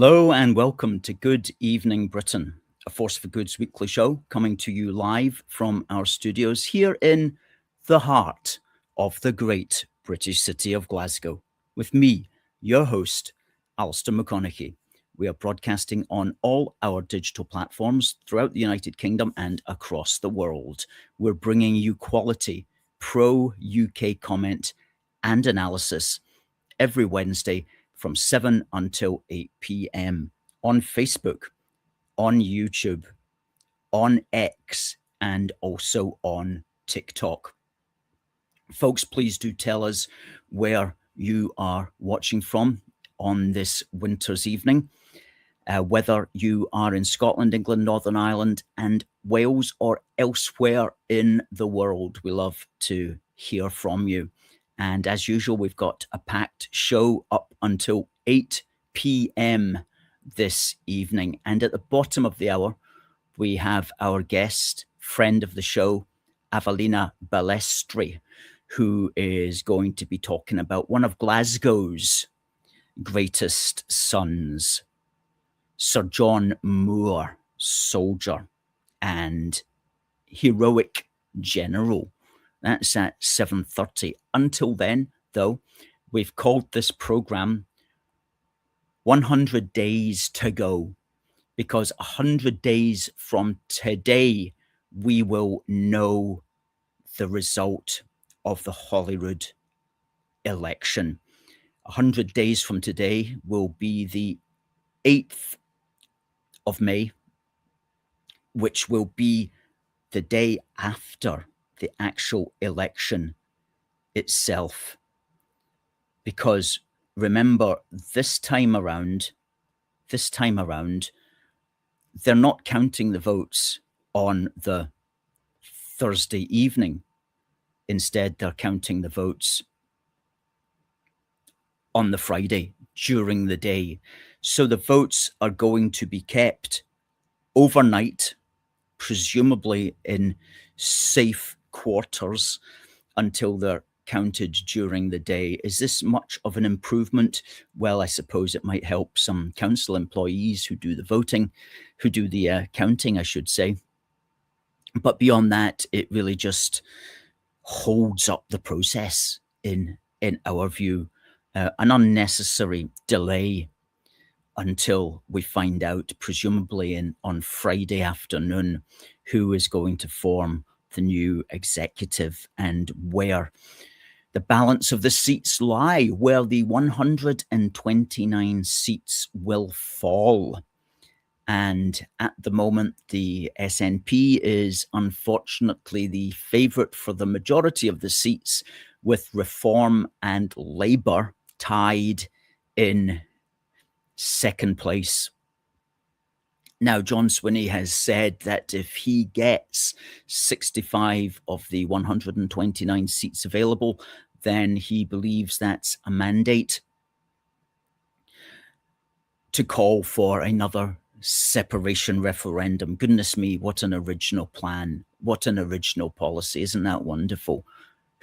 Hello and welcome to Good Evening Britain, a Force for Good's weekly show coming to you live from our studios here in the heart of the great British city of Glasgow, with me, your host, Alistair McConnachie. We are broadcasting on all our digital platforms throughout the United Kingdom and across the world. We're bringing you quality, pro-UK comment and analysis every Wednesday from 7 until 8 p.m. on Facebook, on YouTube, on X, and also on TikTok. Folks, please do tell us where you are watching from on this winter's evening, whether you are in Scotland, England, Northern Ireland, and Wales, or elsewhere in the world. We love to hear from you. And as usual, we've got a packed show up until 8 p.m. this evening. And at the bottom of the hour, we have our guest, friend of the show, Avellina Balestri, who is going to be talking about one of Glasgow's greatest sons, Sir John Moore, soldier and heroic general. That's at 7:30. Until then, though, we've called this program 100 Days to Go, because 100 days from today, we will know the result of the Holyrood election. 100 days from today will be the 8th of May, which will be the day after the actual election itself. Because remember, this time around, they're not counting the votes on the Thursday evening. Instead, they're counting the votes on the Friday during the day. So the votes are going to be kept overnight, presumably in safe quarters, until they're counted during the day. Is this much of an improvement? Well, I suppose it might help some council employees who do the voting, who do the counting, I should say. But beyond that, it really just holds up the process in our view. An unnecessary delay until we find out, presumably on Friday afternoon, who is going to form the new executive and where the balance of the seats lie, where the 129 seats will fall. And at the moment, the SNP is unfortunately the favourite for the majority of the seats, with Reform and Labour tied in second place. Now, John Swinney has said that if he gets 65 of the 129 seats available, then he believes that's a mandate to call for another separation referendum. Goodness me, what an original plan. What an original policy. Isn't that wonderful?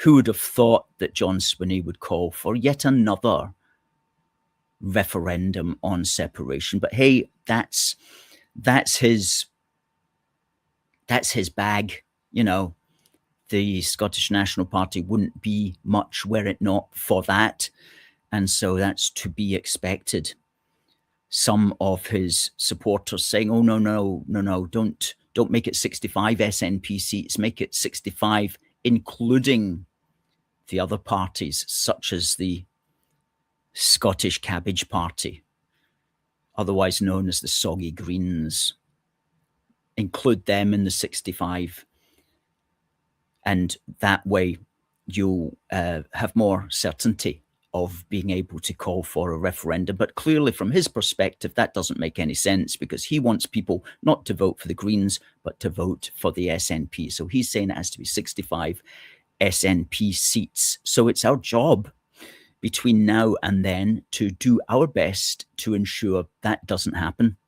Who would have thought that John Swinney would call for yet another referendum on separation? But hey, that's his bag. You know, the Scottish National Party wouldn't be much were it not for that, and so that's to be expected. Some of his supporters saying, "Oh no, don't make it 65 SNP seats, make it 65, including the other parties, such as the Scottish Cabbage Party, otherwise known as the Soggy Greens. Include them in the 65, and that way you'll have more certainty of being able to call for a referendum." But clearly, from his perspective, that doesn't make any sense, because he wants people not to vote for the Greens, but to vote for the SNP. So he's saying it has to be 65 SNP seats. So it's our job between now and then to do our best to ensure that doesn't happen,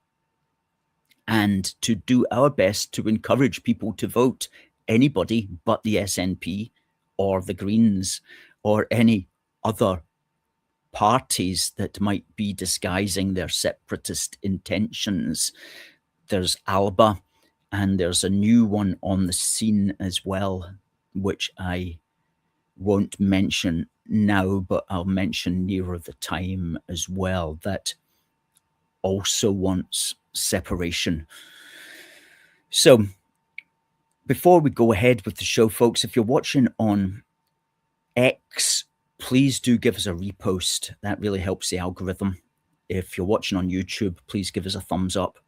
and to do our best to encourage people to vote anybody but the SNP or the Greens or any other parties that might be disguising their separatist intentions. There's Alba, and there's a new one on the scene as well, which I won't mention now, but I'll mention nearer the time as well, that also wants separation. So before we go ahead with the show, folks, if you're watching on X, please do give us a repost. That really helps the algorithm. If you're watching on YouTube, please give us a thumbs up.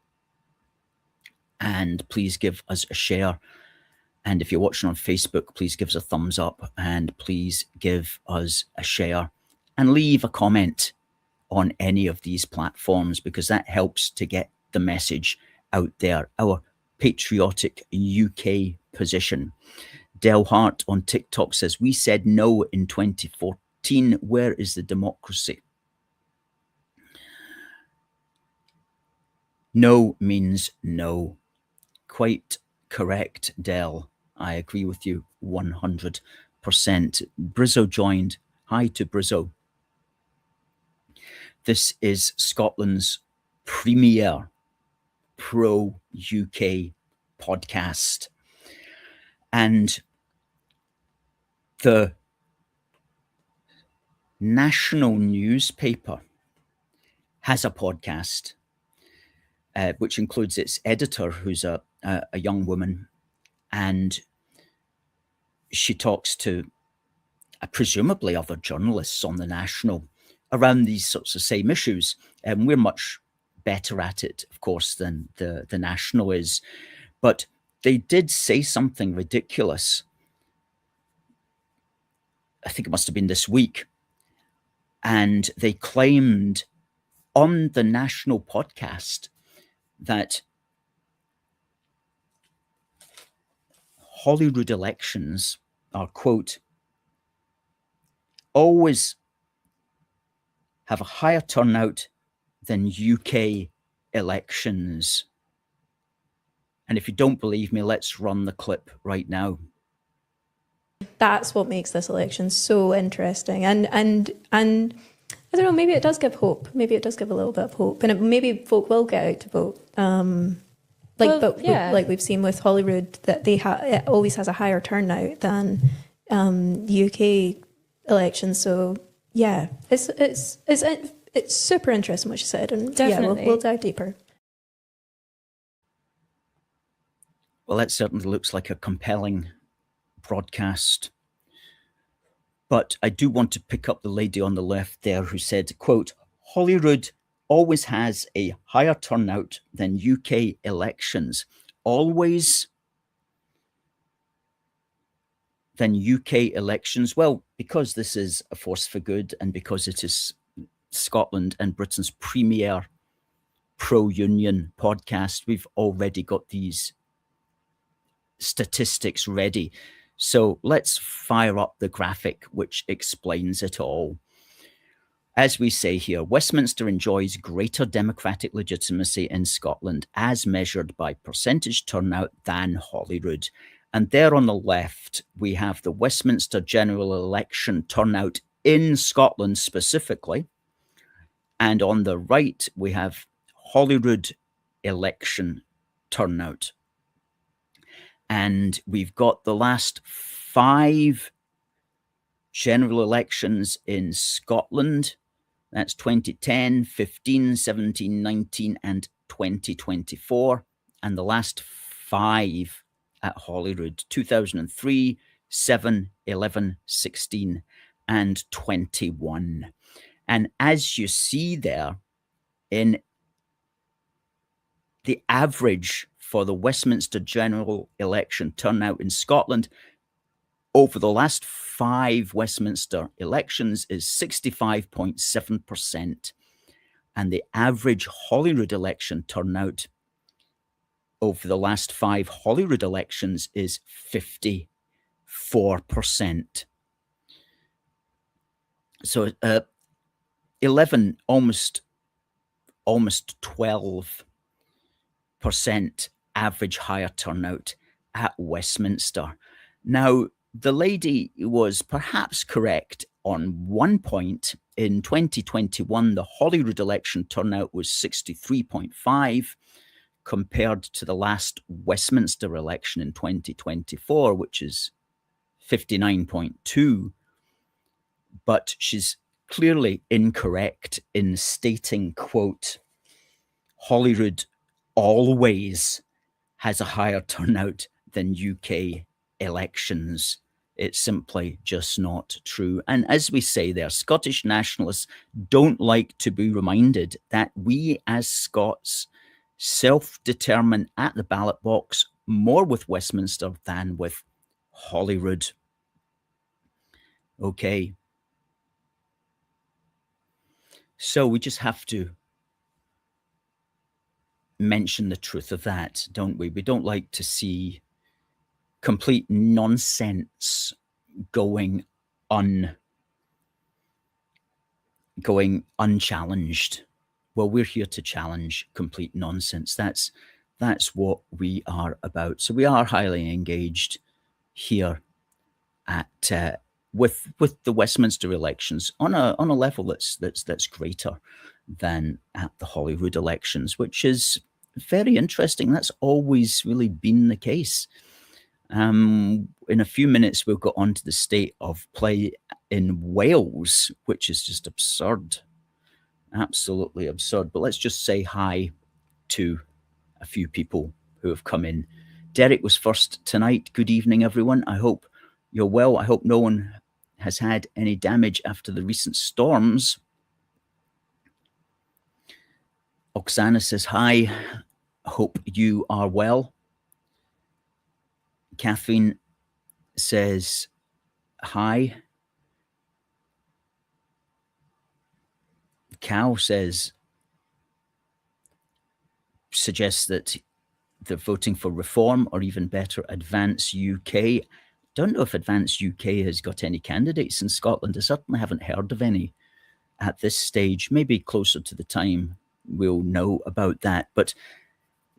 And please give us a share. And if you're watching on Facebook, please give us a thumbs up and please give us a share and leave a comment on any of these platforms, because that helps to get the message out there. Our patriotic UK position. Del Hart on TikTok says, we said no in 2014. Where is the democracy? No means no. Quite correct, Del. I agree with you 100%. Brizzo joined. Hi to Brizzo. This is Scotland's premier pro-UK podcast. And the national newspaper has a podcast, which includes its editor, who's a young woman, and she talks to presumably other journalists on the National around these sorts of same issues. And we're much better at it, of course, than the National is. But they did say something ridiculous. I think it must have been this week. And they claimed on the National podcast that Holyrood elections are, quote, always have a higher turnout than UK elections. And if you don't believe me, let's run the clip right now. That's what makes this election so interesting. And I don't know, maybe it does give hope. Maybe it does give a little bit of hope. And maybe folk will get out to vote. Like we've seen with Holyrood, that it always has a higher turnout than UK elections. So yeah, it's super interesting what she said, and definitely. Yeah, we'll dive deeper. Well, that certainly looks like a compelling broadcast. But I do want to pick up the lady on the left there who said, quote, Holyrood always has a higher turnout than UK elections. Always than UK elections. Well, because this is a force for good and because it is Scotland and Britain's premier pro-union podcast, we've already got these statistics ready. So let's fire up the graphic which explains it all. As we say here, Westminster enjoys greater democratic legitimacy in Scotland as measured by percentage turnout than Holyrood. And there on the left, we have the Westminster general election turnout in Scotland specifically. And on the right, we have Holyrood election turnout. And we've got the last 5 general elections in Scotland. That's 2010, 15, 17, 19, and 2024. And the last 5 at Holyrood, 2003, 7, 11, 16, and 21. And as you see there, in the average for the Westminster general election turnout in Scotland over the last 5 Westminster elections is 65.7%. And the average Holyrood election turnout over the last 5 Holyrood elections is 54%. So 11, almost 12% average higher turnout at Westminster. Now, the lady was perhaps correct on one point, In 2021, the Holyrood election turnout was 63.5, compared to the last Westminster election in 2024, which is 59.2. But she's clearly incorrect in stating, quote, Holyrood always has a higher turnout than UK elections. It's simply just not true. And as we say there, Scottish nationalists don't like to be reminded that we as Scots self-determine at the ballot box more with Westminster than with Holyrood. Okay. So we just have to mention the truth of that, don't we? We don't like to see complete nonsense going unchallenged. Well, we're here to challenge complete nonsense. That's what we are about. So we are highly engaged here at with the Westminster elections on a level that's greater than at the Holyrood elections, which is very interesting. That's always really been the case. In a few minutes, we'll go on to the state of play in Wales, which is just absurd, absolutely absurd. But let's just say hi to a few people who have come in. Derek was first tonight. Good evening, everyone. I hope you're well. I hope no one has had any damage after the recent storms. Oksana says hi. Hope you are well. Catherine says hi. Cal suggests that they're voting for Reform, or even better, Advance UK. Don't know if Advance UK has got any candidates in Scotland. I certainly haven't heard of any at this stage. Maybe closer to the time we'll know about that. But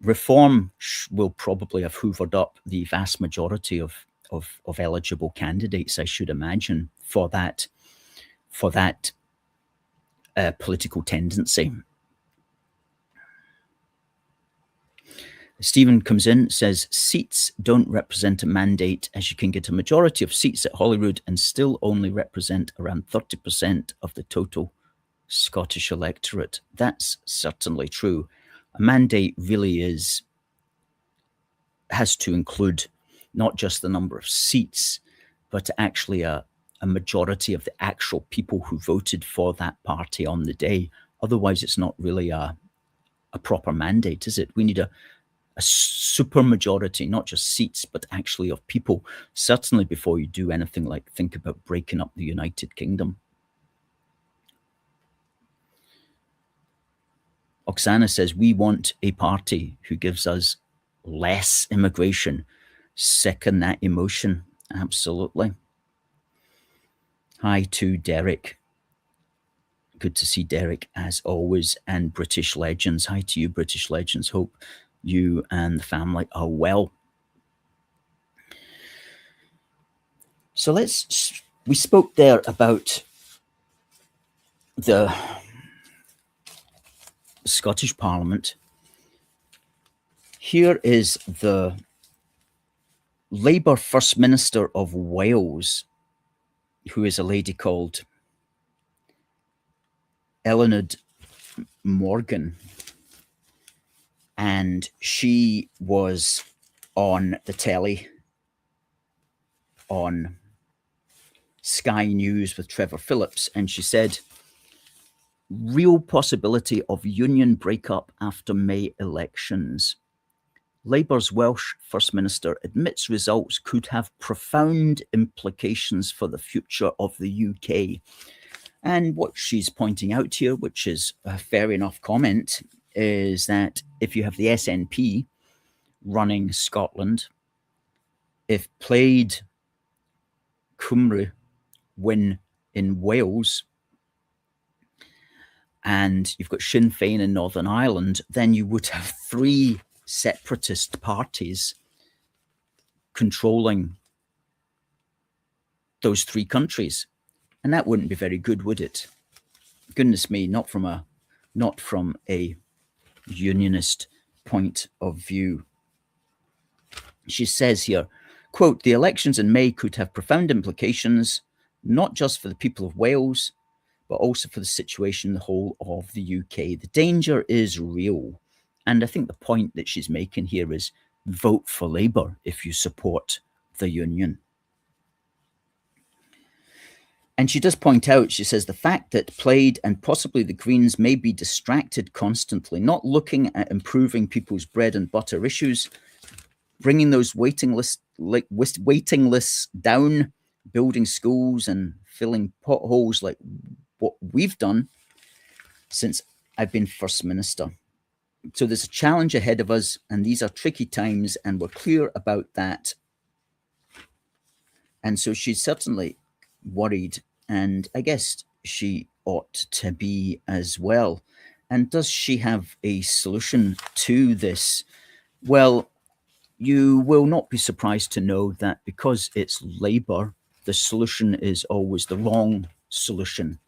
Reform will probably have hoovered up the vast majority of eligible candidates, I should imagine, for that political tendency. Stephen comes in, says, seats don't represent a mandate, as you can get a majority of seats at Holyrood and still only represent around 30% of the total Scottish electorate. That's certainly true. A mandate really has to include not just the number of seats, but actually a majority of the actual people who voted for that party on the day. Otherwise, it's not really a proper mandate, is it? We need a super majority, not just seats, but actually of people, certainly before you do anything like think about breaking up the United Kingdom. Oksana says, we want a party who gives us less immigration. Second that emotion. Absolutely. Hi to Derek. Good to see Derek as always. And British Legends. Hi to you, British Legends. Hope you and the family are well. So we spoke there about the Scottish Parliament. Here is the Labour First Minister of Wales, who is a lady called Eleanor Morgan. And she was on the telly on Sky News with Trevor Phillips, and she said, real possibility of union breakup after May elections. Labour's Welsh First Minister admits results could have profound implications for the future of the UK. And what she's pointing out here, which is a fair enough comment, is that if you have the SNP running Scotland, if Plaid Cymru win in Wales, and you've got Sinn Féin in Northern Ireland, then you would have three separatist parties controlling those three countries. And that wouldn't be very good, would it? goodness me, not from a unionist point of view. She says here, quote, "The elections in May could have profound implications, not just for the people of Wales, but also for the situation in the whole of the UK. The danger is real." And I think the point that she's making here is vote for Labour if you support the union. And she does point out, she says, the fact that Plaid and possibly the Greens may be distracted constantly, not looking at improving people's bread and butter issues, bringing those waiting lists down, building schools and filling potholes like what we've done since I've been First Minister. So there's a challenge ahead of us, and these are tricky times, and we're clear about that. And so she's certainly worried, and I guess she ought to be as well. And does she have a solution to this? Well, you will not be surprised to know that because it's Labour, the solution is always the wrong solution.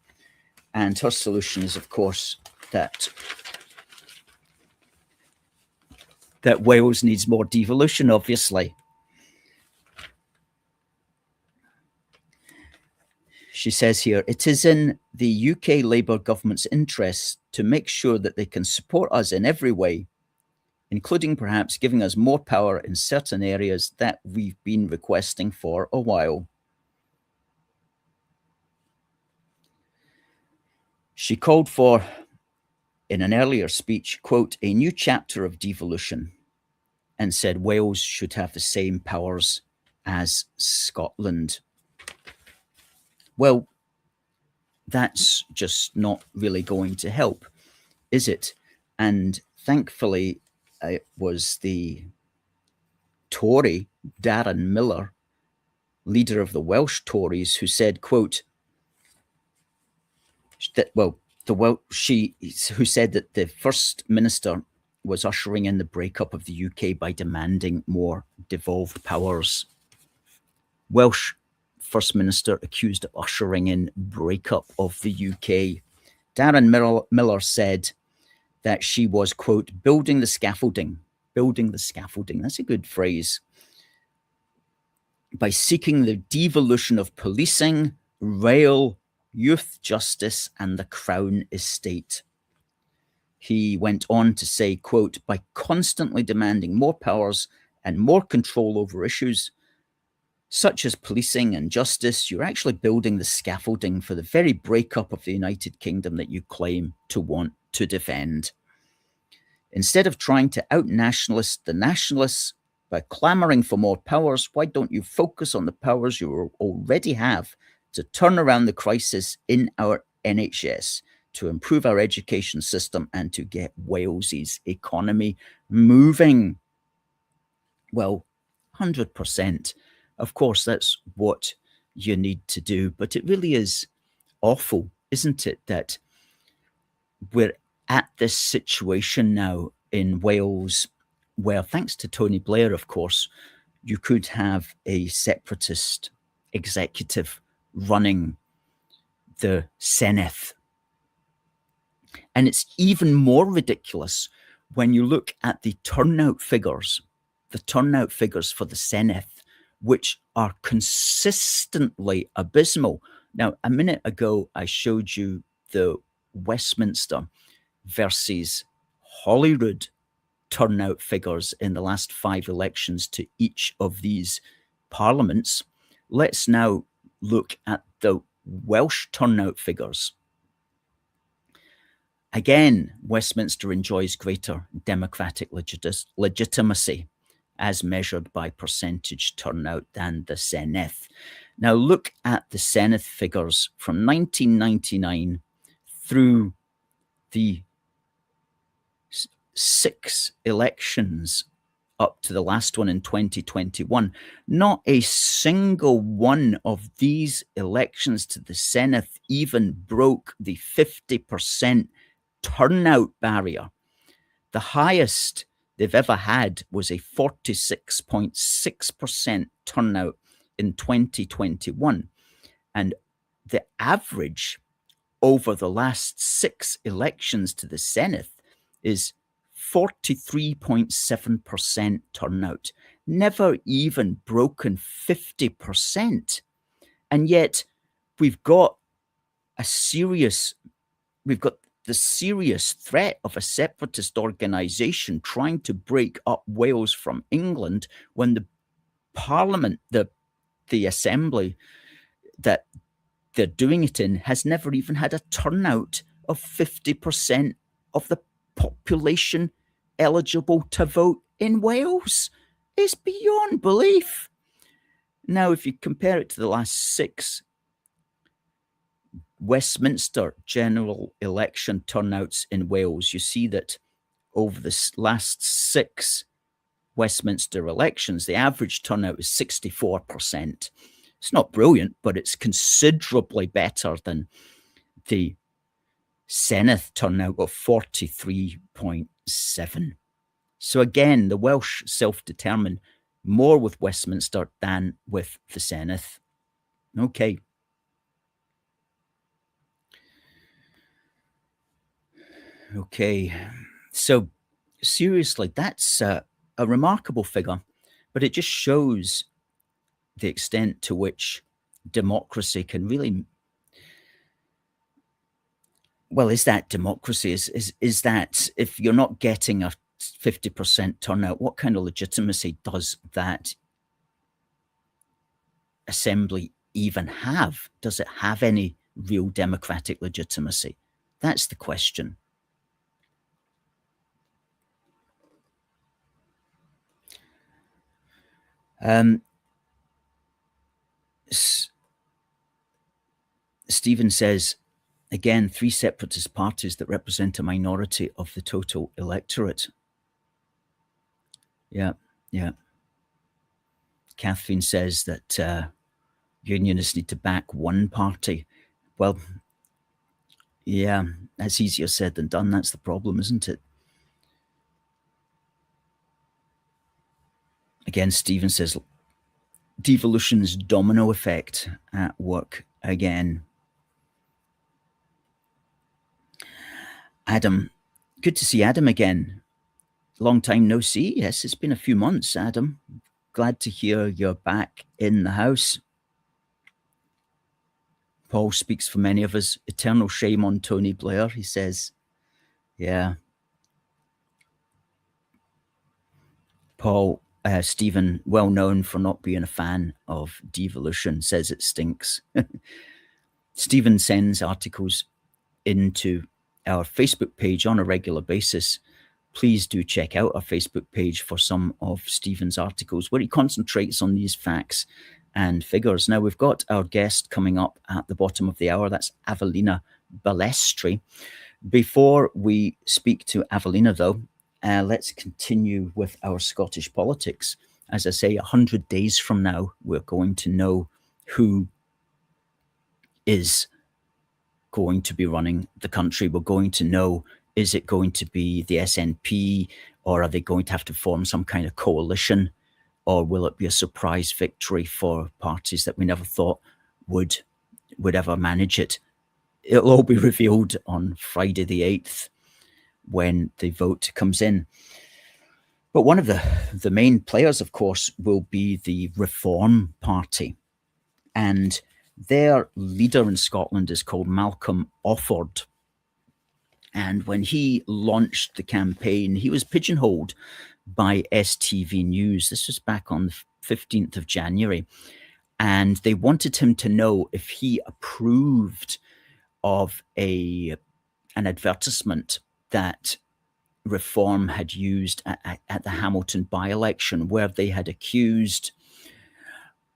And her solution is, of course, that Wales needs more devolution, obviously. She says here, "It is in the UK Labour government's interest to make sure that they can support us in every way, including perhaps giving us more power in certain areas that we've been requesting for a while." She called for, in an earlier speech, quote, "a new chapter of devolution," and said Wales should have the same powers as Scotland. Well, that's just not really going to help, is it? And thankfully, it was the Tory, Darren Millar, leader of the Welsh Tories, who said, quote, who said that the First Minister was ushering in the breakup of the UK by demanding more devolved powers. Welsh First Minister accused of ushering in breakup of the UK. Darren Millar said that she was, quote, building the scaffolding. That's a good phrase. By seeking the devolution of policing, rail, youth justice, and the Crown estate. He went on to say, quote, by constantly demanding more powers and more control over issues such as policing and justice, you're actually building the scaffolding for the very breakup of the United Kingdom that you claim to want to defend. Instead of trying to out-nationalist the nationalists by clamouring for more powers, why don't you focus on the powers you already have to turn around the crisis in our NHS, to improve our education system, and to get Wales's economy moving? Well, 100%. Of course, that's what you need to do. But it really is awful, isn't it, that we're at this situation now in Wales where, thanks to Tony Blair, of course, you could have a separatist executive running the Senedd. And it's even more ridiculous when you look at the turnout figures for the Senedd, which are consistently abysmal. Now, a minute ago, I showed you the Westminster versus Holyrood turnout figures in the last 5 elections to each of these parliaments. Let's now look at the Welsh turnout figures. Again, Westminster enjoys greater democratic legitimacy as measured by percentage turnout than the Senedd. Now look at the Senedd figures from 1999 through the 6 elections up to the last one in 2021. Not a single one of these elections to the Senedd even broke the 50% turnout barrier. The highest they've ever had was a 46.6% turnout in 2021. And the average over the last 6 elections to the Senedd is 43.7% turnout, never even broken 50%. And yet we've got the serious threat of a separatist organisation trying to break up Wales from England when the Parliament, the assembly that they're doing it in, has never even had a turnout of 50% of the population eligible to vote in Wales. It's beyond belief. Now, if you compare it to the last 6 Westminster general election turnouts in Wales, you see that over the last 6 Westminster elections, the average turnout is 64%. It's not brilliant, but it's considerably better than the Senedd turnout of 43.7. So again, the Welsh self-determine more with Westminster than with the Senedd. Okay. Okay. So seriously, that's a remarkable figure, but it just shows the extent to which democracy can really, well, is that democracy? Is that, if you're not getting a 50% turnout, what kind of legitimacy does that assembly even have? Does it have any real democratic legitimacy? That's the question. Stephen says, again, 3 separatist parties that represent a minority of the total electorate. Yeah. Catherine says that unionists need to back one party. Well, yeah, that's easier said than done. That's the problem, isn't it? Again, Stephen says, devolution's domino effect at work again. Adam, good to see Adam again. Long time no see. Yes, it's been a few months, Adam. Glad to hear you're back in the house. Paul speaks for many of us. Eternal shame on Tony Blair, he says. Yeah. Paul, Stephen, well known for not being a fan of devolution, says it stinks. Stephen sends articles into our Facebook page on a regular basis. Please do check out our Facebook page for some of Stephen's articles where he concentrates on these facts and figures. Now, we've got our guest coming up at the bottom of the hour. That's Avellina Balestri. Before we speak to Avellina, though, let's continue with our Scottish politics. As I say, 100 days from now, we're going to know who is going to be running the country. We're going to know, is it going to be the SNP, or are they going to have to form some kind of coalition, or will it be a surprise victory for parties that we never thought would ever manage it? It'll all be revealed on Friday the 8th when the vote comes in. But one of the main players, of course, will be the Reform Party. And their leader in Scotland is called Malcolm Offord. And when he launched the campaign, he was pigeonholed by STV News. This was back on the 15th of January. And they wanted him to know if he approved of an advertisement that Reform had used at the Hamilton by-election, where they had accused,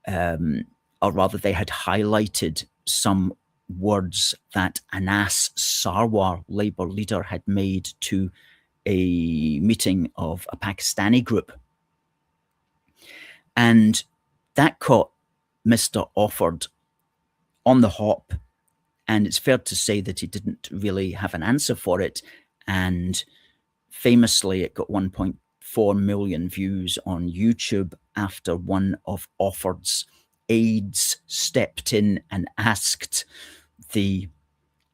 or rather they had highlighted some words that Anas Sarwar, Labour leader, had made to a meeting of a Pakistani group. And that caught Mr. Offord on the hop. And it's fair to say that he didn't really have an answer for it. And famously, it got 1.4 million views on YouTube after one of Offord's aides stepped in and asked the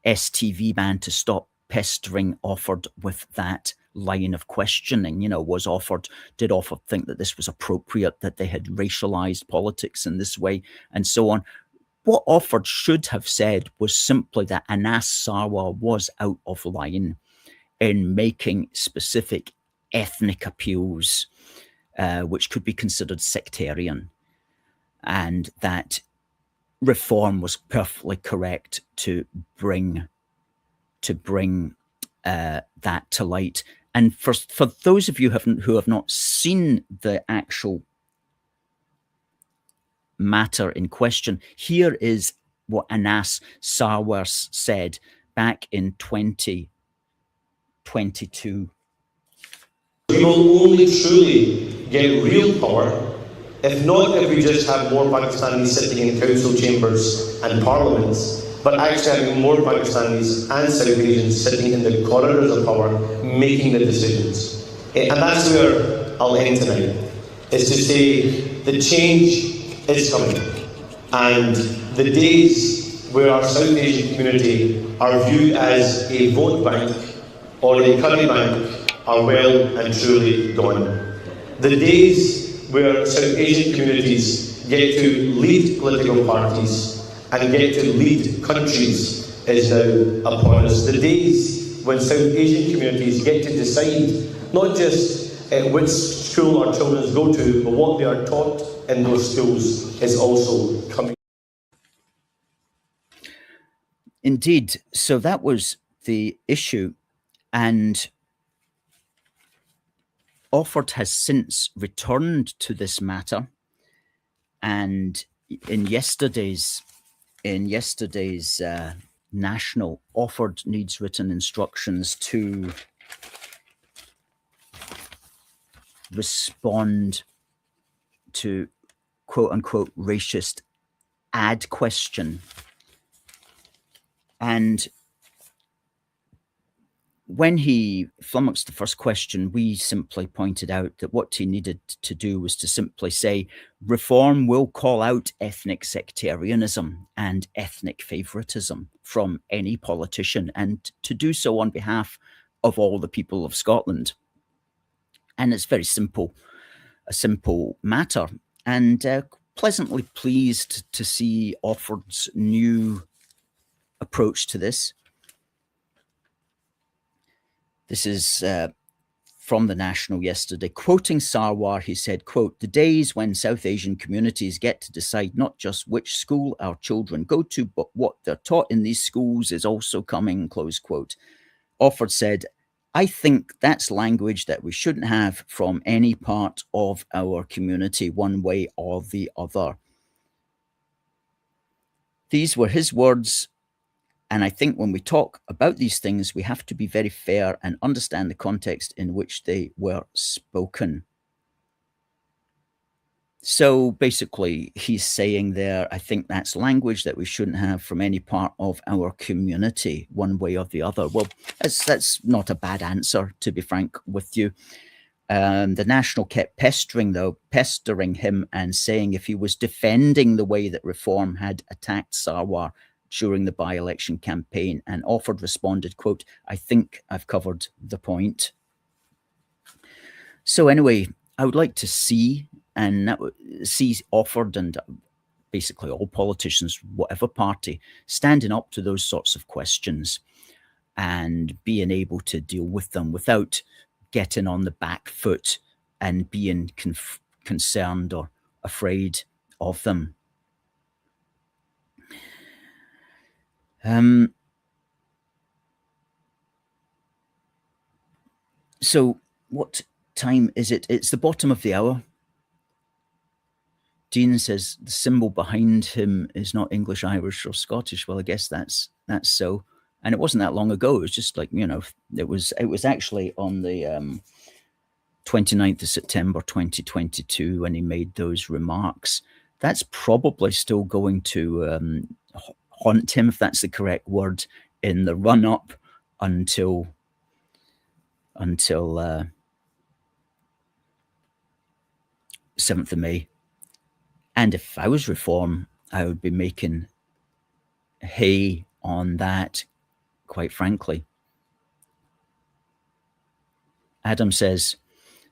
STV ban to stop pestering Offord with that line of questioning. Did Offord think that this was appropriate, that they had racialized politics in this way, and so on? What Offord should have said was simply that Anas Sarwar was out of line in making specific ethnic appeals, which could be considered sectarian, and that reform was perfectly correct to bring that to light. And for those of you who have not seen the actual matter in question, here is what Anas Sarwar said back in 2022. We will only truly get real power if we just have more Pakistanis sitting in council chambers and parliaments, but actually having more Pakistanis and South Asians sitting in the corridors of power making the decisions. And that's where I'll end tonight, is to say the change is coming. And the days where our South Asian community are viewed as a vote bank or a curry bank are well and truly gone. The days where South Asian communities get to lead political parties and get to lead countries is now upon us. The days when South Asian communities get to decide not just which school our children go to, but what they are taught in those schools is also coming. Indeed. So that was the issue, and Offord has since returned to this matter, and in yesterday's National, Offord needs written instructions to respond to quote-unquote racist ad question. And when he flummoxed the first question, we simply pointed out that what he needed to do was to simply say, reform will call out ethnic sectarianism and ethnic favoritism from any politician, and to do so on behalf of all the people of Scotland. And it's very simple, a simple matter. And pleasantly pleased to see Offord's new approach to this. This is from the National yesterday. Quoting Sarwar, he said, quote, "The days when South Asian communities get to decide not just which school our children go to, but what they're taught in these schools is also coming," close quote. Offord said, "I think that's language that we shouldn't have from any part of our community, one way or the other." These were his words. And I think when we talk about these things, we have to be very fair and understand the context in which they were spoken. So basically, he's saying there, I think that's language that we shouldn't have from any part of our community, one way or the other. Well, that's not a bad answer, to be frank with you. The National kept pestering him and saying if he was defending the way that Reform had attacked Sarwar during the by-election campaign, and Offord responded, quote, "I think I've covered the point." So anyway, I would like to see Offord and basically all politicians, whatever party, standing up to those sorts of questions and being able to deal with them without getting on the back foot and being concerned or afraid of them. So what time is it? It's the bottom of the hour. Dean says the symbol behind him is not English, Irish, or Scottish. Well, I guess that's so. And it wasn't that long ago. It was just like, it was actually on the 29th of September 2022 when he made those remarks. That's probably still going to haunt him, if that's the correct word, in the run-up until 7th of May. And if I was Reform, I would be making hay on that quite frankly. Adam says,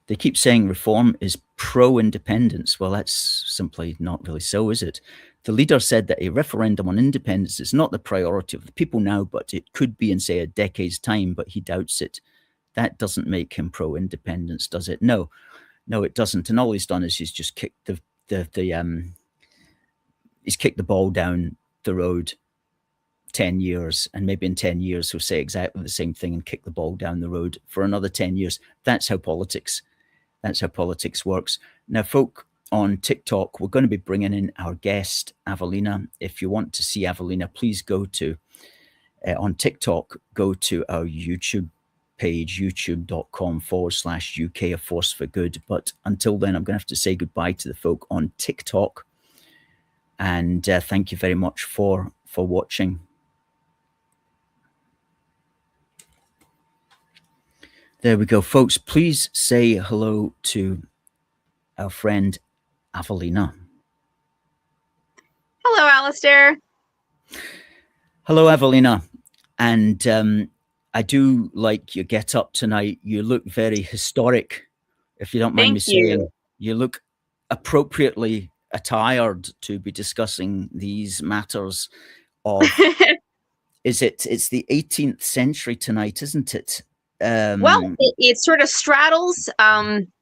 they keep saying reform is pro-independence. Well, that's simply not really so, is it? The leader said that a referendum on independence is not the priority of the people now, but it could be in, say, a decade's time, but he doubts it. That doesn't make him pro-independence, does it? No, it doesn't. And all he's done is he's just kicked he's kicked the ball down the road 10 years, and maybe in 10 years he'll say exactly the same thing and kick the ball down the road for another 10 years. That's how politics works. Now, folk on TikTok, we're going to be bringing in our guest, Avellina. If you want to see Avellina, please go to, on TikTok, go to our YouTube page, youtube.com/UK A Force for Good. But until then, I'm going to have to say goodbye to the folk on TikTok. And thank you very much for watching. There we go, folks. Please say hello to our friend Avellina. Hello, Alistair. Hello, Avellina. And I do like your get up tonight. You look very historic, if you don't mind me saying. You look appropriately attired to be discussing these matters of it's the 18th century tonight, isn't it? Well, it sort of straddles,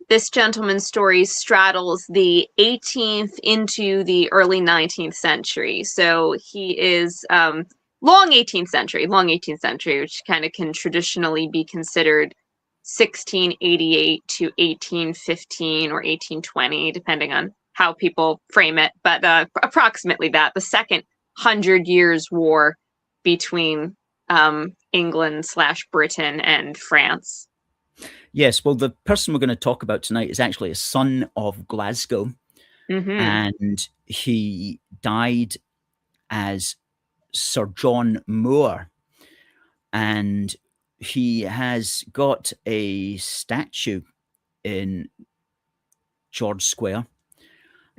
this gentleman's story straddles the 18th into the early 19th century. So he is long 18th century, which kind of can traditionally be considered 1688 to 1815 or 1820, depending on how people frame it. But approximately that, the second 100 Years' War between England/Britain and France. Yes, well, the person we're going to talk about tonight is actually a son of Glasgow, and he died as Sir John Moore, and he has got a statue in George Square,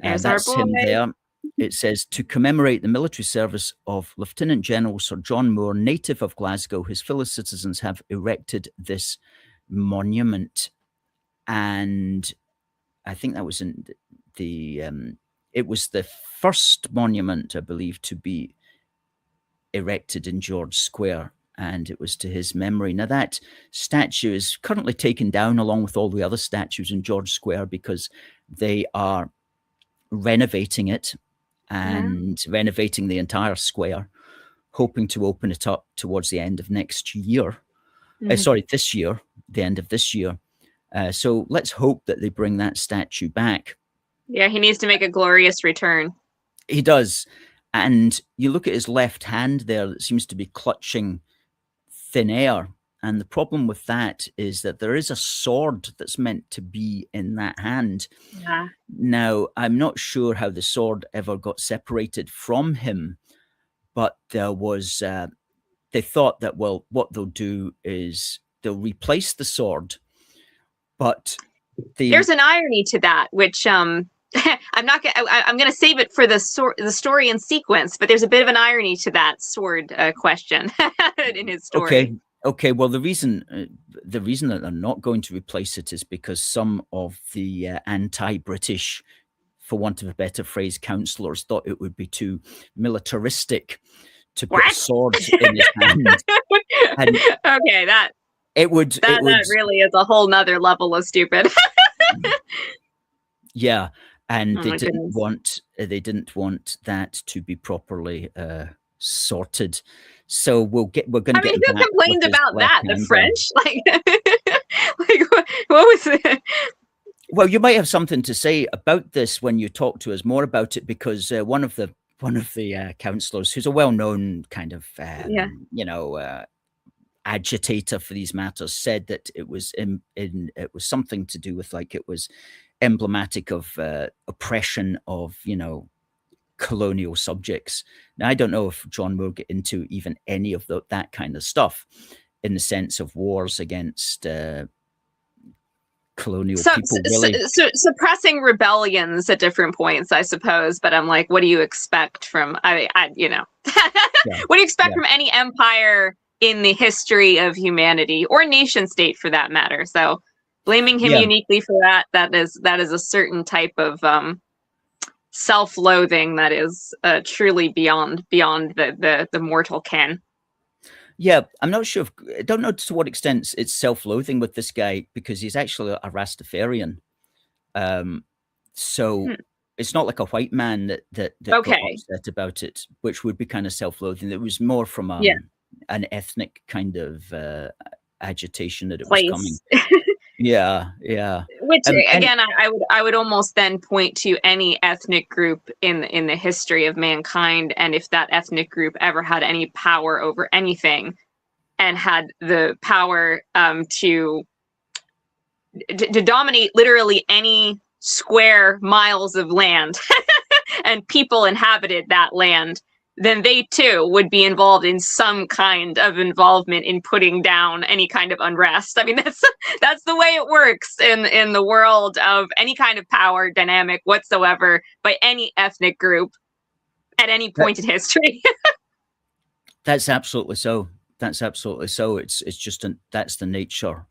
and that's him there. It says, to commemorate the military service of Lieutenant General Sir John Moore, native of Glasgow, his fellow citizens have erected this monument. And I think that was in it was the first monument, I believe, to be erected in George Square, and it was to his memory. Now, that statue is currently taken down along with all the other statues in George Square because they are renovating it and renovating the entire square, hoping to open it up towards the end of next year. This year, the end of this year. So let's hope that they bring that statue back. Yeah, he needs to make a glorious return. He does. And you look at his left hand there, that seems to be clutching thin air. And the problem with that is that there is a sword that's meant to be in that hand. Yeah. Now, I'm not sure how the sword ever got separated from him, but there was, they thought that, well, what they'll do is they'll replace the sword, but there's an irony to that, which I'm going to save it for the story in sequence, but there's a bit of an irony to that sword question in his story. Okay. Well, the reason that they're not going to replace it is because some of the anti-British, for want of a better phrase, councillors thought it would be too militaristic to put swords in his hand. And okay, that really is a whole nother level of stupid. Yeah, and they didn't want that to be properly sorted. So we're going to get. Who complained about that? The French, what was it? Well, you might have something to say about this when you talk to us more about it, because one of the councillors, who's a well-known kind of agitator for these matters, said that it was it was something to do with, like, it was emblematic of oppression of colonial subjects. Now, I don't know if John will get into even any of that kind of stuff in the sense of wars against colonial people. Really. Suppressing rebellions at different points, I suppose. But I'm like, what do you expect from? What do you expect from any empire in the history of humanity, or nation state for that matter. So blaming him uniquely for that is a certain type of self-loathing that is truly beyond the mortal ken. Yeah, I'm not sure. I don't know to what extent it's self-loathing with this guy, because he's actually a Rastafarian. So it's not like a white man that got upset about it, which would be kind of self-loathing. It was more from an ethnic kind of agitation that it was coming. Yeah. Which again, I would almost then point to any ethnic group in the history of mankind, and if that ethnic group ever had any power over anything, and had the power to dominate literally any square miles of land, and people inhabited that land, then they too would be involved in some kind of involvement in putting down any kind of unrest. I mean, that's the way it works in the world of any kind of power dynamic whatsoever by any ethnic group at any point in history. That's absolutely so. That's absolutely so. It's just that's the nature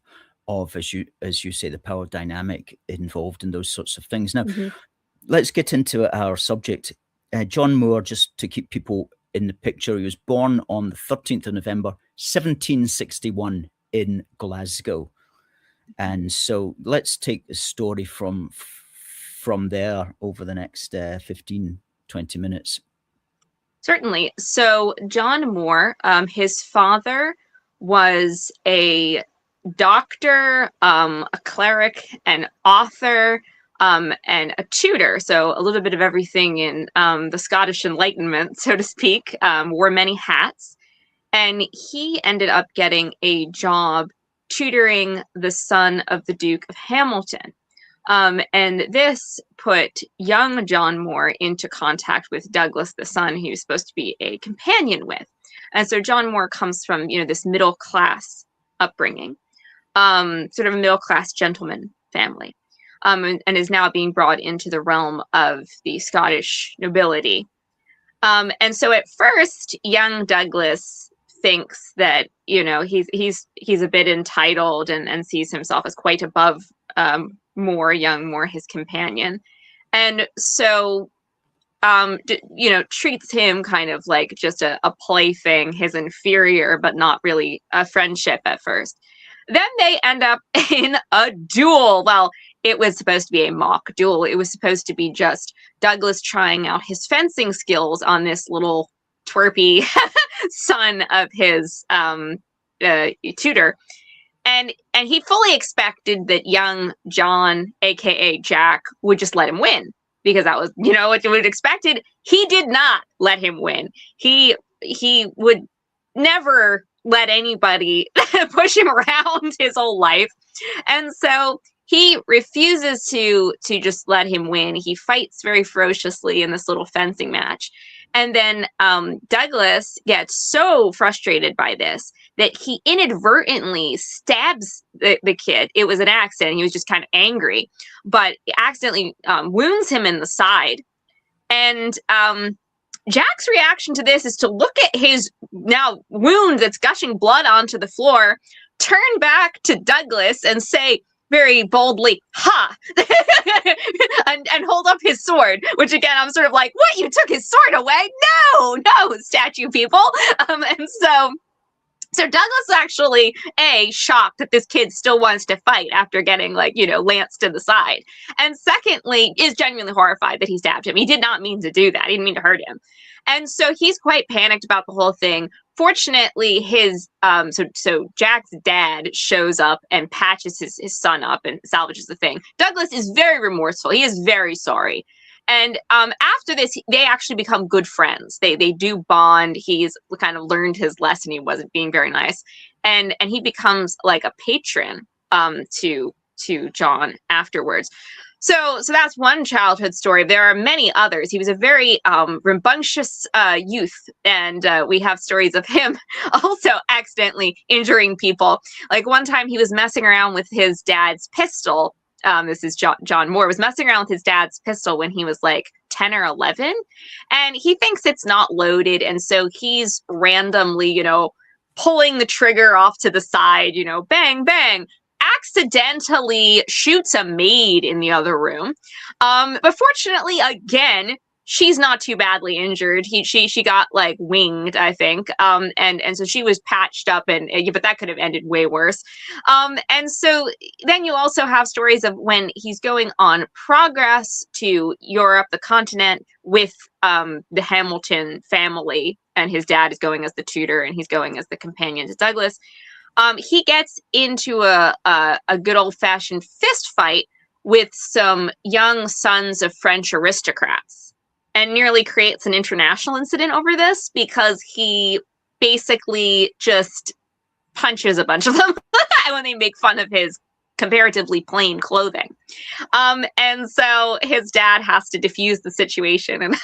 of, as you say, the power dynamic involved in those sorts of things. Now, let's get into our subject. John Moore, just to keep people in the picture, he was born on the 13th of November, 1761 in Glasgow. And so let's take the story from there over the next 15, 20 minutes. Certainly. So John Moore, his father was a doctor, a cleric, an author, and a tutor, so a little bit of everything in the Scottish Enlightenment, so to speak, wore many hats. And he ended up getting a job tutoring the son of the Duke of Hamilton. And this put young John Moore into contact with Douglas, the son he was supposed to be a companion with. And so John Moore comes from, this middle class upbringing, sort of a middle class gentleman family. And is now being brought into the realm of the Scottish nobility. And so at first, young Douglas thinks that, he's a bit entitled and sees himself as quite above young Moore, his companion. And so, treats him kind of like just a plaything, his inferior, but not really a friendship at first. Then they end up in a duel. Well, it was supposed to be a mock duel. It was supposed to be just Douglas trying out his fencing skills on this little twerpy son of his tutor. And he fully expected that young John, aka Jack, would just let him win, because that was, what you would have expected. He did not let him win. He would never let anybody push him around his whole life. And so he refuses to just let him win. He fights very ferociously in this little fencing match. And then Douglas gets so frustrated by this that he inadvertently stabs the kid. It was an accident. He was just kind of angry, but accidentally wounds him in the side. And Jack's reaction to this is to look at his now wound that's gushing blood onto the floor, turn back to Douglas and say very boldly, "Ha!" and hold up his sword, which again, I'm sort of like, what? You took his sword away? No, statue people. And so Douglas is actually shocked that this kid still wants to fight after getting lanced in the side. And secondly, is genuinely horrified that he stabbed him. He did not mean to do that. He didn't mean to hurt him. And so he's quite panicked about the whole thing. Fortunately, his so Jack's dad shows up and patches his son up and salvages the thing. Douglas is very remorseful. He is very sorry. And after this, they actually become good friends. They do bond. He's kind of learned his lesson. He wasn't being very nice, and he becomes like a patron to John afterwards. So that's one childhood story. There are many others. He was a very rambunctious youth, and we have stories of him also accidentally injuring people. Like one time he was messing around with his dad's pistol. This is John Moore was messing around with his dad's pistol when he was like 10 or 11, and he thinks it's not loaded. And so he's randomly, pulling the trigger off to the side, you know, bang, bang, accidentally shoots a maid in the other room. But fortunately, again, she's not too badly injured. She got like winged, I think. And so she was patched up, but that could have ended way worse. And so then you also have stories of when he's going on progress to Europe, the continent, with the Hamilton family, and his dad is going as the tutor and he's going as the companion to Douglas. He gets into a good old-fashioned fist fight with some young sons of French aristocrats, and nearly creates an international incident over this because he basically just punches a bunch of them when they make fun of his comparatively plain clothing. And so his dad has to diffuse the situation and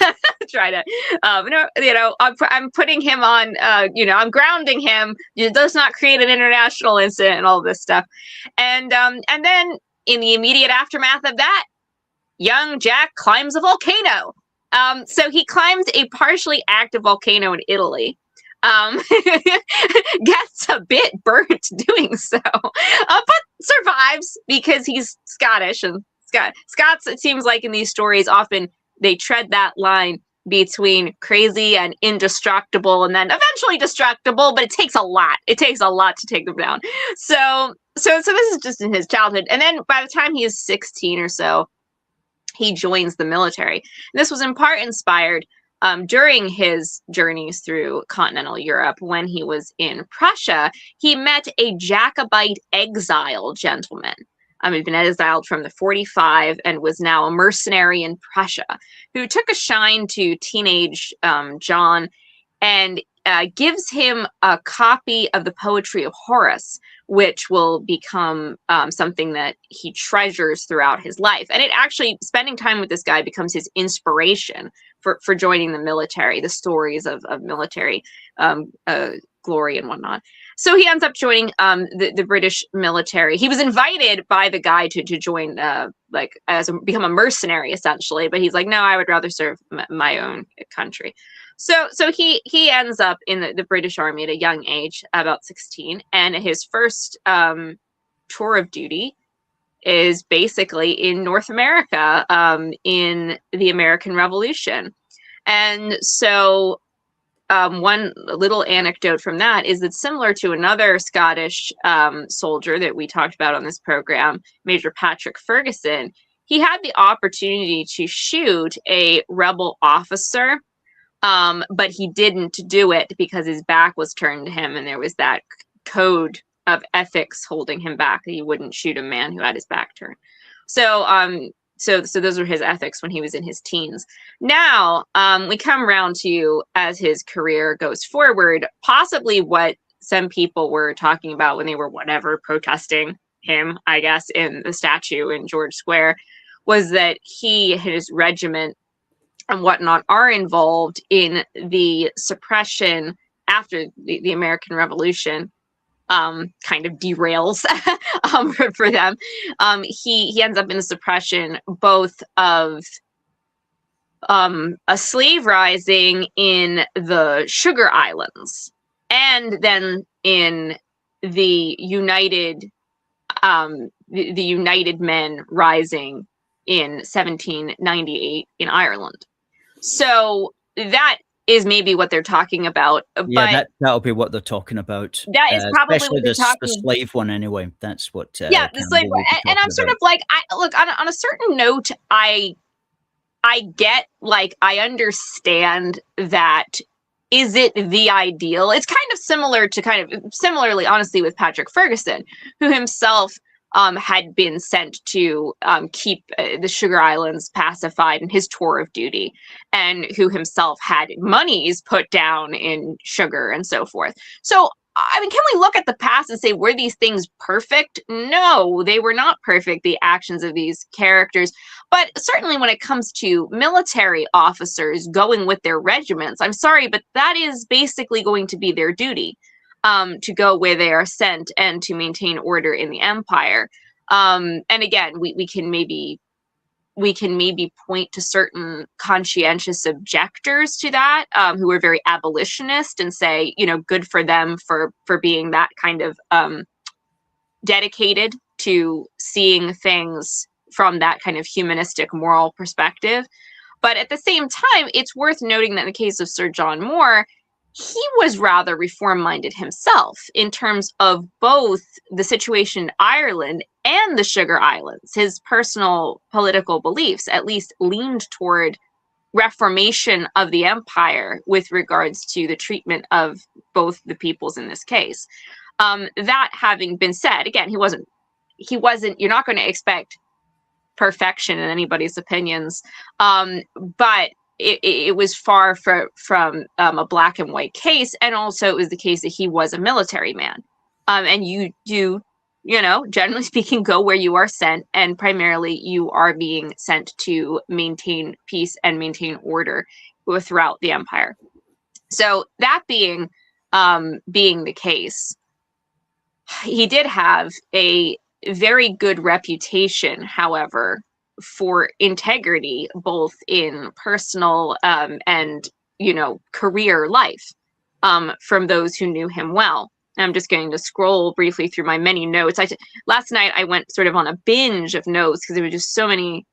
try to, I'm putting him on, I'm grounding him. It does not create an international incident and all this stuff. And then in the immediate aftermath of that, young Jack climbs a volcano. So he climbs a partially active volcano in Italy. Gets a bit burnt doing so, but survives because he's Scottish, and Scots, it seems like in these stories, often they tread that line between crazy and indestructible, and then eventually destructible, but it takes a lot. It takes a lot to take them down. So this is just in his childhood. And then by the time he is 16 or so, he joins the military. And this was in part inspired during his journeys through continental Europe. When he was in Prussia, he met a Jacobite exile gentleman. He'd been exiled from the 45 and was now a mercenary in Prussia, who took a shine to teenage John and gives him a copy of the poetry of Horace, which will become something that he treasures throughout his life. And it actually, spending time with this guy becomes his inspiration for joining the military, the stories of military glory and whatnot. So he ends up joining the British military. He was invited by the guy to join, become a mercenary, essentially. But he's like, no, I would rather serve my own country. So he ends up in the British Army at a young age, about 16. And his first tour of duty is basically in North America, in the American Revolution. And so one little anecdote from that is that, similar to another Scottish soldier that we talked about on this program, Major Patrick Ferguson, he had the opportunity to shoot a rebel officer, but he didn't do it because his back was turned to him, and there was that code of ethics holding him back, that he wouldn't shoot a man who had his back turned. So those were his ethics when he was in his teens. Now, we come around to, as his career goes forward, possibly what some people were talking about when they were protesting him, I guess, in the statue in George Square, was that he, his regiment and whatnot, are involved in the suppression after the American Revolution. Kind of derails for them. He ends up in the suppression both of a slave rising in the Sugar Islands, and then in the United Men rising in 1798 in Ireland. So that is maybe what they're talking about. Yeah, that'll be what they're talking about. That is probably especially what they're talking. The slave one, anyway. That's what. The slave one, and I'm sort of like, look, on a certain note, I get, like, I understand that. Is it the ideal? It's kind of similarly, honestly, with Patrick Ferguson, who himself had been sent to keep the Sugar Islands pacified in his tour of duty, and who himself had monies put down in sugar and so forth. So, I mean, can we look at the past and say, were these things perfect? No, they were not perfect, the actions of these characters. But certainly when it comes to military officers going with their regiments, I'm sorry, but that is basically going to be their duty. To go where they are sent and to maintain order in the empire. And again, we can maybe we can maybe point to certain conscientious objectors to that, who are very abolitionist and say, you know, good for them for being that kind of dedicated to seeing things from that kind of humanistic moral perspective. But at the same time, it's worth noting that in the case of Sir John Moore, he was rather reform-minded himself in terms of both the situation in Ireland and the Sugar Islands. His personal political beliefs at least leaned toward reformation of the empire with regards to the treatment of both the peoples in this case. That having been said, again, he wasn't, you're not going to expect perfection in anybody's opinions, but it was far from a black and white case, and also it was the case that he was a military man, and you do, you know, generally speaking, go where you are sent, and primarily you are being sent to maintain peace and maintain order throughout the empire. So that being the case, he did have a very good reputation, however, for integrity, both in personal and, you know, career life, from those who knew him well. And I'm just going to scroll briefly through my many notes. Last night I went sort of on a binge of notes because there were just so many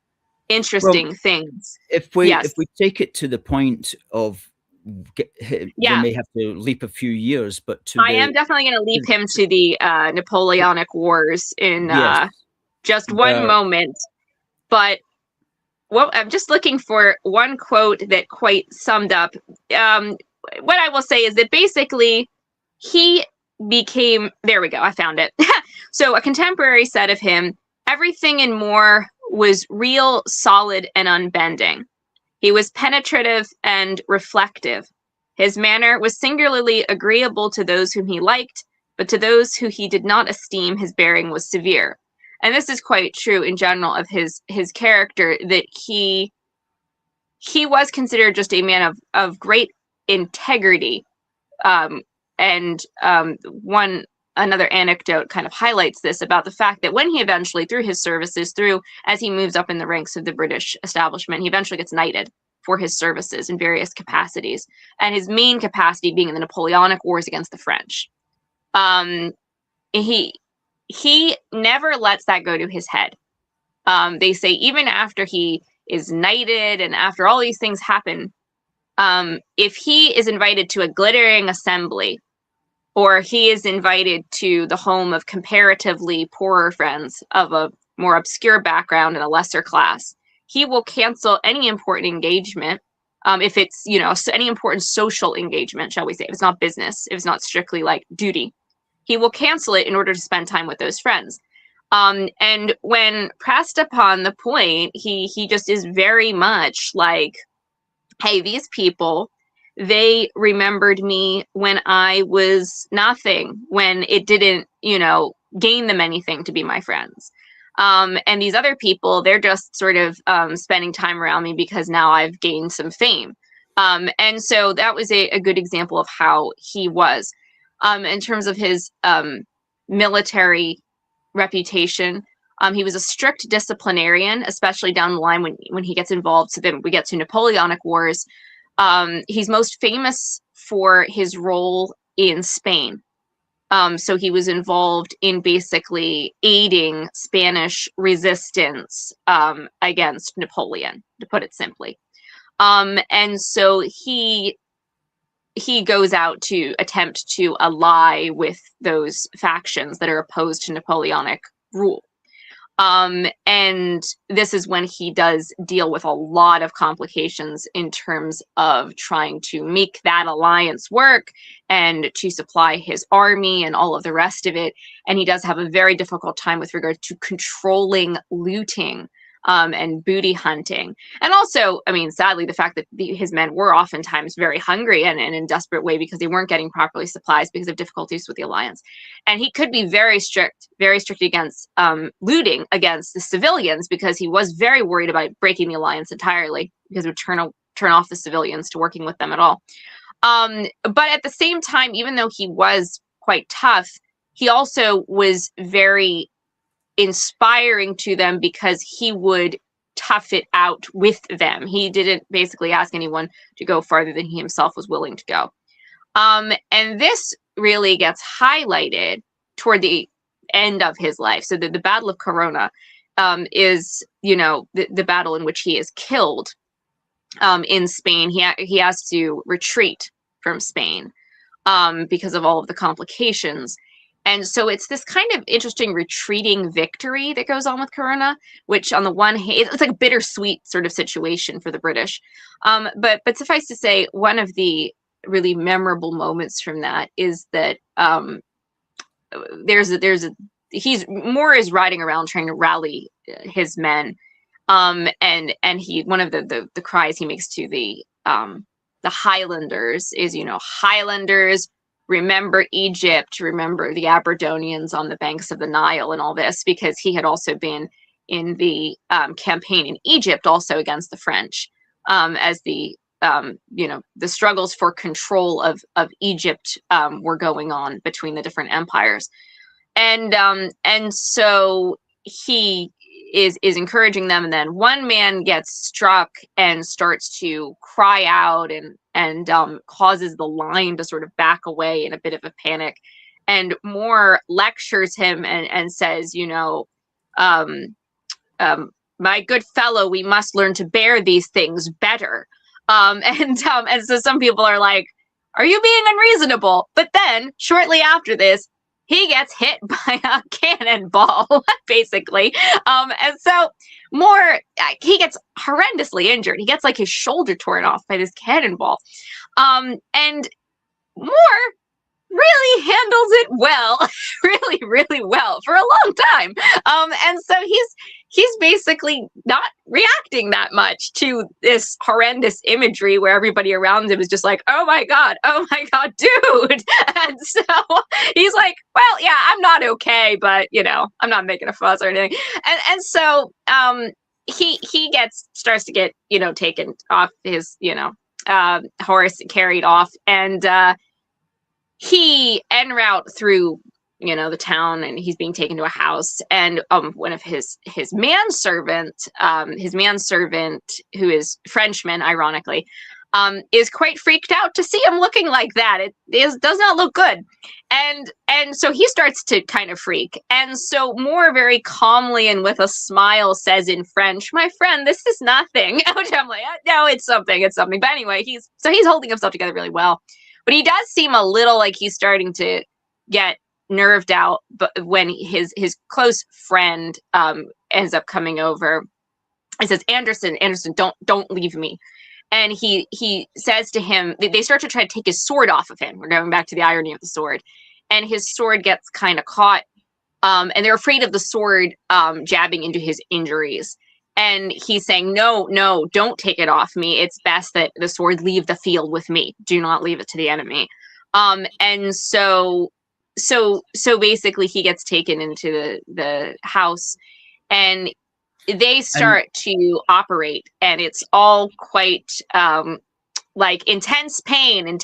interesting things. If we take it to the point of, we may have to leap a few years, but I am definitely going to leap him to the Napoleonic Wars in just one moment. But well, I'm just looking for one quote that quite summed up. What I will say is that basically he became, there we go, I found it. So a contemporary said of him, everything and more was real, solid, and unbending. He was penetrative and reflective. His manner was singularly agreeable to those whom he liked, but to those who he did not esteem, his bearing was severe. And this is quite true in general of his character, that he was considered just a man of great integrity. Another anecdote kind of highlights this, about the fact that when he eventually, through his services, as he moves up in the ranks of the British establishment, he eventually gets knighted for his services in various capacities, and his main capacity being in the Napoleonic Wars against the French. He never lets that go to his head. They say even after he is knighted and after all these things happen, if he is invited to a glittering assembly, or he is invited to the home of comparatively poorer friends of a more obscure background and a lesser class, he will cancel any important engagement, if it's, you know, any important social engagement, shall we say, if it's not business, if it's not strictly like duty, he will cancel it in order to spend time with those friends. And when pressed upon the point, he just is very much like, hey, these people, they remembered me when I was nothing, when it didn't, you know, gain them anything to be my friends. And these other people, they're just sort of spending time around me because now I've gained some fame. And so that was a good example of how he was. In terms of his military reputation, he was a strict disciplinarian, especially down the line when he gets involved. So then we get to Napoleonic Wars. He's most famous for his role in Spain. So he was involved in basically aiding Spanish resistance against Napoleon, to put it simply. And so he goes out to attempt to ally with those factions that are opposed to Napoleonic rule. And this is when he does deal with a lot of complications in terms of trying to make that alliance work and to supply his army and all of the rest of it. And he does have a very difficult time with regard to controlling looting and booty hunting. And also, I mean, sadly, the fact that his men were oftentimes very hungry and in a desperate way because they weren't getting properly supplies because of difficulties with the alliance. And he could be very strict against looting against the civilians, because he was very worried about breaking the alliance entirely, because it would turn off the civilians to working with them at all. But at the same time, even though he was quite tough, he also was very inspiring to them, because he would tough it out with them. He didn't basically ask anyone to go farther than he himself was willing to go. And this really gets highlighted toward the end of his life. So the Battle of Corunna is, the battle in which he is killed in Spain. He has to retreat from Spain because of all of the complications. And so it's this kind of interesting retreating victory that goes on with Corunna, which on the one hand, it's like a bittersweet sort of situation for the British. But suffice to say, one of the really memorable moments from that is that Moore is riding around trying to rally his men. And he, one of the cries he makes to the Highlanders is, Highlanders, remember Egypt, remember the Aberdonians on the banks of the Nile and all this, because he had also been in the campaign in Egypt, also against the French, as the struggles for control of Egypt were going on between the different empires. And so he is encouraging them, and then one man gets struck and starts to cry out and causes the line to sort of back away in a bit of a panic. And Moore lectures him and says, my good fellow, we must learn to bear these things better. And so some people are like, are you being unreasonable? But then shortly after this, he gets hit by a cannonball, basically. And so Moore, he gets horrendously injured. He gets like his shoulder torn off by this cannonball. And Moore really handles it well, really, really well for a long time. And so he's basically not reacting that much to this horrendous imagery where everybody around him is just like, oh my God, dude. And so he's like, well, yeah, I'm not okay, but I'm not making a fuss or anything. And so he starts to get, taken off his, horse, carried off, and he en route through the town, and he's being taken to a house, and one of his manservant who is Frenchman, ironically, is quite freaked out to see him looking like that. It does not look good, and so he starts to kind of freak, and so Moore very calmly and with a smile says in French, "My friend, this is nothing." Which I'm like, no, it's something. But anyway, he's holding himself together really well, but he does seem a little like he's starting to get nerved out. But when his close friend ends up coming over and says, Anderson, don't leave me. And he says to him, they start to try to take his sword off of him. We're going back to the irony of the sword. And his sword gets kind of caught. And they're afraid of the sword jabbing into his injuries. And he's saying, no, don't take it off me. It's best that the sword leave the field with me. Do not leave it to the enemy. And so basically he gets taken into the house, and they start to operate, and it's all quite like intense pain, and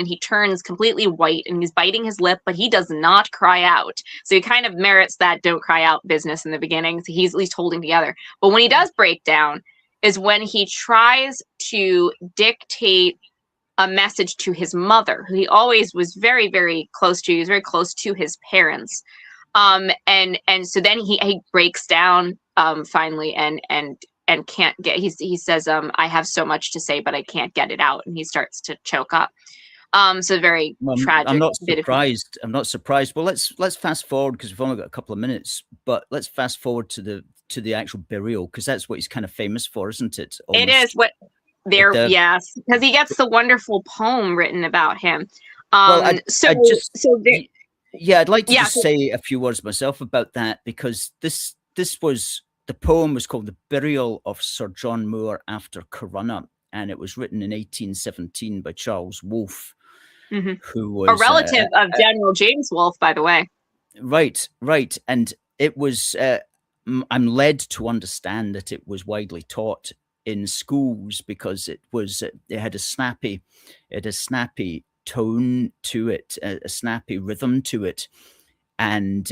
he turns completely white, and he's biting his lip, but he does not cry out. So he kind of merits that don't cry out business in the beginning. So he's at least holding together. But when he does break down is when he tries to dictate a message to his mother, who he always was very, very close to. He was very close to his parents. And so then he breaks down finally and can't get, he says, I have so much to say, but I can't get it out. And he starts to choke up. So very tragic. I'm not surprised. Well, let's fast forward, because we've only got a couple of minutes, but let's fast forward to the actual burial, because that's what he's kind of famous for, isn't it? Almost. It is what yes, because he gets the wonderful poem written about him. I'd like to just say a few words myself about that, because the poem was called The Burial of Sir John Moore after Corunna, and it was written in 1817 by Charles Wolfe, who was a relative of General James Wolfe, by the way. Right. And it was, I'm led to understand that it was widely taught in schools because it had a snappy tone to it, a snappy rhythm to it, and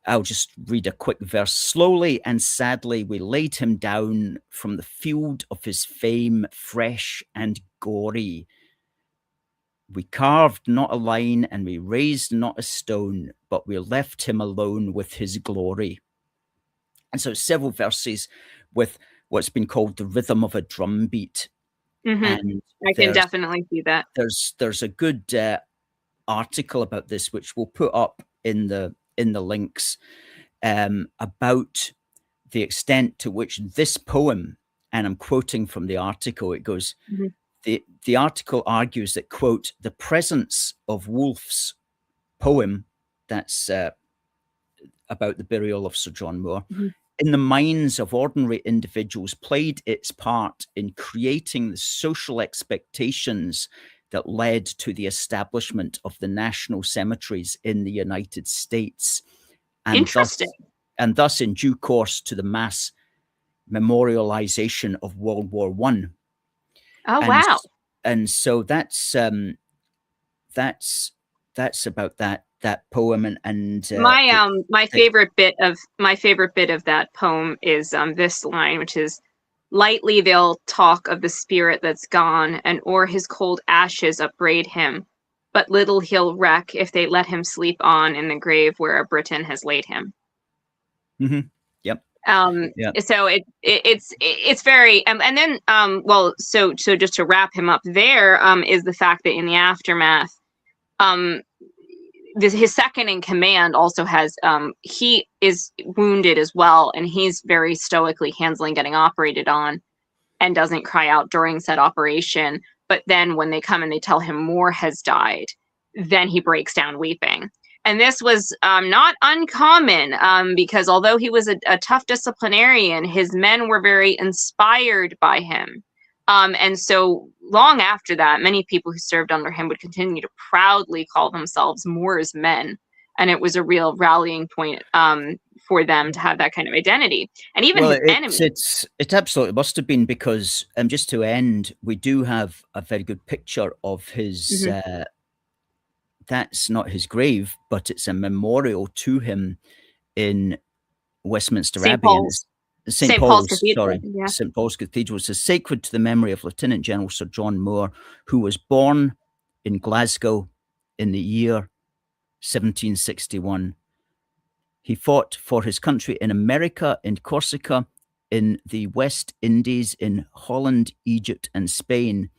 I'll just read a quick verse. Slowly and sadly we laid him down from the field of his fame, fresh and gory. We carved not a line and we raised not a stone, but we left him alone with his glory. And so several verses with what's been called the rhythm of a drum beat. And I can definitely see that. There's a good article about this, which we'll put up in the links, about the extent to which this poem, and I'm quoting from the article, it goes, the article argues that, quote, the presence of Wolfe's poem, that's about the burial of Sir John Moore, in the minds of ordinary individuals played its part in creating the social expectations that led to the establishment of the national cemeteries in the United States. And interesting. Thus, in due course, to the mass memorialization of World War I. Oh, wow. And so that's about that poem, and my favorite bit of that poem is this line, which is, lightly they'll talk of the spirit that's gone, and o'er his cold ashes upbraid him, but little he'll reck if they let him sleep on in the grave where a Briton has laid him. Yep. So it's very and then so just to wrap him up there, is the fact that in the aftermath, his second in command also has he is wounded as well, and he's very stoically handling getting operated on and doesn't cry out during said operation. But then when they come and they tell him Moore has died, then he breaks down weeping. And this was not uncommon, because although he was a tough disciplinarian, his men were very inspired by him. And so long after that, many people who served under him would continue to proudly call themselves Moore's men. And it was a real rallying point for them to have that kind of identity. And even his enemies. It absolutely must have been, because just to end, we do have a very good picture of his, that's not his grave, but it's a memorial to him in Westminster Abbey. St. Paul's Cathedral. Sorry, yeah. St. Paul's Cathedral says, sacred to the memory of Lieutenant General Sir John Moore, who was born in Glasgow in the year 1761. He fought for his country in America, in Corsica, in the West Indies, in Holland, Egypt, and Spain.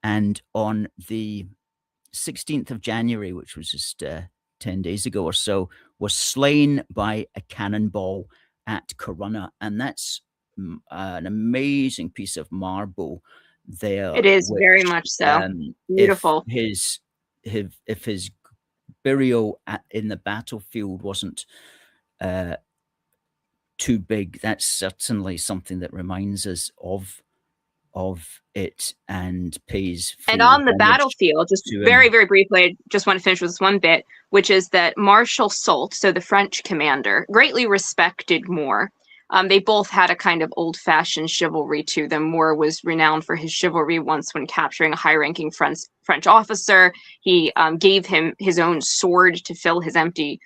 And on the 16th of January, which was just 10 days ago or so, was slain by a cannonball at Corunna. And that's an amazing piece of marble there. It is, very much so. Beautiful. If his burial in the battlefield wasn't too big, that's certainly something that reminds us of it and pays. And on the battlefield, just very, very briefly, I just want to finish with this one bit, which is that Marshal Soult, so the French commander, greatly respected Moore. They both had a kind of old-fashioned chivalry to them. Moore was renowned for his chivalry once when capturing a high-ranking French officer. He gave him his own sword to fill his empty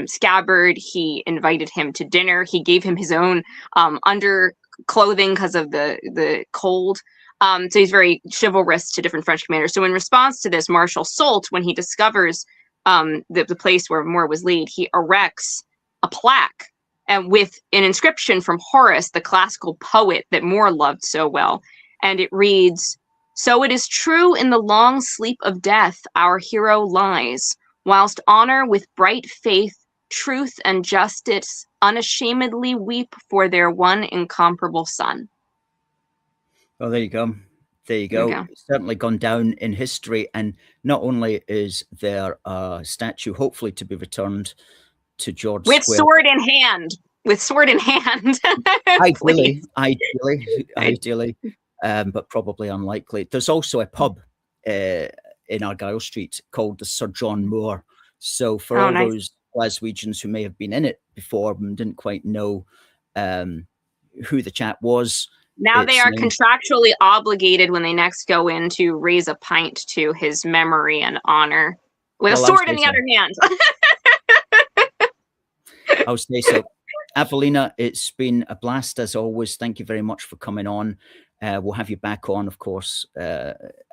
scabbard. He invited him to dinner. He gave him his own underclothing because of the cold. So he's very chivalrous to different French commanders. So in response to this, Marshal Soult, when he discovers the place where Moore was laid, he erects a plaque and with an inscription from Horace, the classical poet that Moore loved so well. And it reads, "So it is true in the long sleep of death our hero lies, whilst honor with bright faith, truth and justice unashamedly weep for their one incomparable son." Well, there you go. There you go. It's certainly gone down in history. And not only is there a statue, hopefully to be returned to George with Square. Sword in hand. With sword in hand. Ideally, but probably unlikely. There's also a pub in Argyle Street called the Sir John Moore. So for all those Glaswegians who may have been in it before and didn't quite know who the chap was, now they are contractually obligated when they next go in to raise a pint to his memory and honor with a sword in the other hand. I'll say so. Avellina, it's been a blast as always. Thank you very much for coming on. We'll have you back on, of course,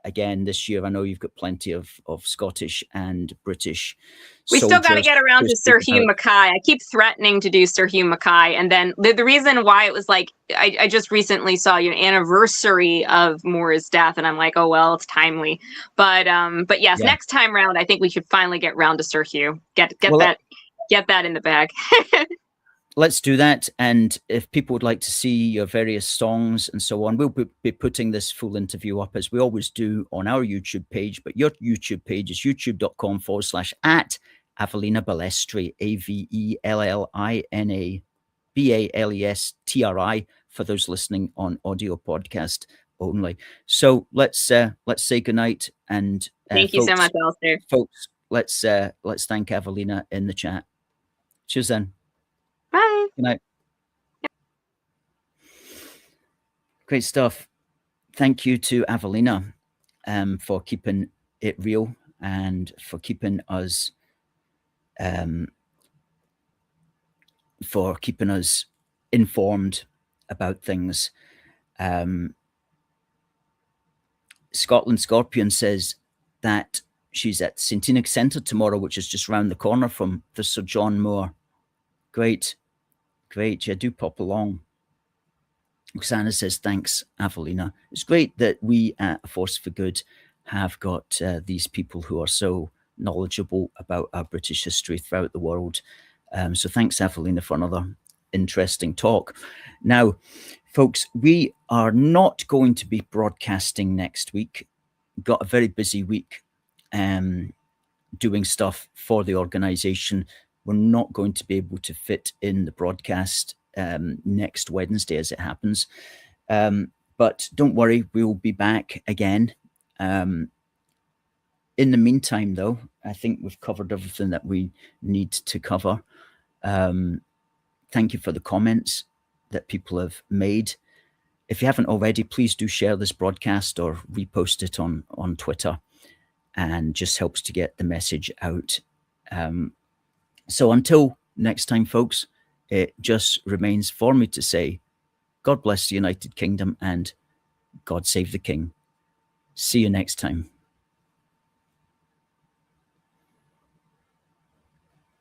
again this year. I know you've got plenty of Scottish and British. We still got to get around to Sir Hugh Mackay. I keep threatening to do Sir Hugh Mackay, and then the reason why it was like I just recently saw anniversary of Moore's death, and I'm like, oh well, it's timely. But yes, next time round, I think we should finally get round to Sir Hugh. Get that in the bag. Let's do that. And if people would like to see your various songs and so on, we'll be putting this full interview up as we always do on our YouTube page. But your YouTube page is youtube.com/@Avellina Balestri, Avellina Balestri, for those listening on audio podcast only. So let's say goodnight. And thank you so much, Alistair. Folks, let's thank Avellina in the chat. Cheers then. Bye. Good night. Great stuff. Thank you to Avellina for keeping it real and for keeping us informed about things. Scotland Scorpion says that she's at St Enoch Centre tomorrow, which is just round the corner from the Sir John Moore. Great. Yeah, do pop along. Oksana says, thanks, Avellina. It's great that we at A Force for Good have got these people who are so knowledgeable about our British history throughout the world. So thanks, Avellina, for another interesting talk. Now, folks, we are not going to be broadcasting next week. Got a very busy week doing stuff for the organisation. We're not going to be able to fit in the broadcast next Wednesday as it happens. But don't worry, we'll be back again. In the meantime, though, I think we've covered everything that we need to cover. Thank you for the comments that people have made. If you haven't already, please do share this broadcast or repost it on Twitter, and just helps to get the message out. So until next time, folks, it just remains for me to say, God bless the United Kingdom and God save the King. See you next time.